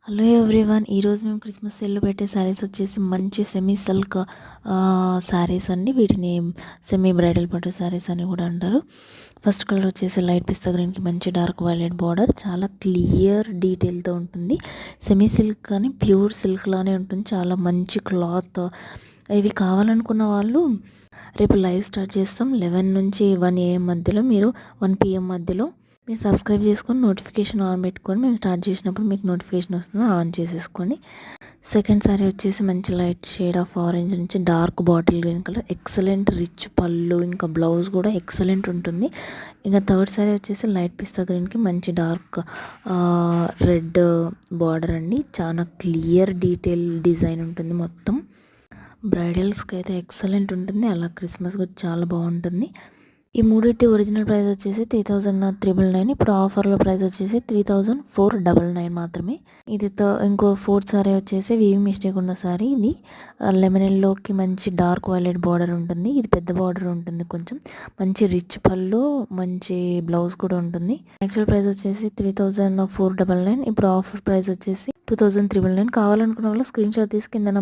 Hello everyone, ఈరోజు మేము Christmas సేల్లో పెట్టే శారీస్ వచ్చేసి మంచి సెమీ సిల్క్ శారీస్ అండి. వీటిని సెమీ బ్రైడల్ పట్టు శారీస్ అని కూడా అంటారు. ఫస్ట్ కలర్ వచ్చేసి లైట్ పిస్తా గ్రీన్కి మంచి డార్క్ వైలెట్ బార్డర్, చాలా క్లియర్ డీటెయిల్తో ఉంటుంది. సెమీ సిల్క్ కానీ ప్యూర్ సిల్క్ లానే ఉంటుంది. చాలా మంచి క్లాత్. ఇవి కావాలనుకున్న వాళ్ళు రేపు లైవ్ స్టార్ట్ చేస్తాం 11 నుంచి 1 AM మధ్యలో, మీరు 1 PM మధ్యలో మీరు సబ్స్క్రైబ్ చేసుకొని నోటిఫికేషన్ ఆన్ పెట్టుకొని మేము స్టార్ట్ చేసినప్పుడు మీకు నోటిఫికేషన్ వస్తుంది, ఆన్ చేసేసుకోండి. సెకండ్ సారీ వచ్చేసి మంచి లైట్ షేడ్ ఆఫ్ ఆరెంజ్ నుంచి dark bottle green colour, excellent rich పళ్ళు, ఇంకా బ్లౌజ్ కూడా ఎక్సలెంట్ ఉంటుంది. ఇంకా థర్డ్ సారీ వచ్చేసి లైట్ పిస్తా గ్రీన్కి మంచి డార్క్ రెడ్ బార్డర్ అండి. చాలా క్లియర్ డీటెయిల్ డిజైన్ ఉంటుంది. మొత్తం బ్రైడల్స్కి అయితే ఎక్సలెంట్ ఉంటుంది, అలా క్రిస్మస్ కూడా చాలా బాగుంటుంది. ఈ మూడింటి ఒరిజినల్ ప్రైస్ వచ్చేసి 3,999. ఇప్పుడు ఆఫర్లో ప్రైస్ వచ్చేసి 3,499 మాత్రమే. ఇది ఇంకో ఫోర్త్ సారీ వచ్చేసి వీవి మిస్టేక్ ఉన్న సారీ. ఇది లెమన్ ఎల్లోకి మంచి డార్క్ వైలెట్ బార్డర్ ఉంటుంది. ఇది పెద్ద బార్డర్ ఉంటుంది, కొంచెం మంచి రిచ్ పళ్ళు, మంచి బ్లౌజ్ కూడా ఉంటుంది. యాక్చువల్ ప్రైస్ వచ్చేసి 3,499. ఇప్పుడు ఆఫర్ ప్రైస్ వచ్చేసి 2,399. కావాలనుకున్న వాళ్ళు స్క్రీన్ షాట్ తీసి కింద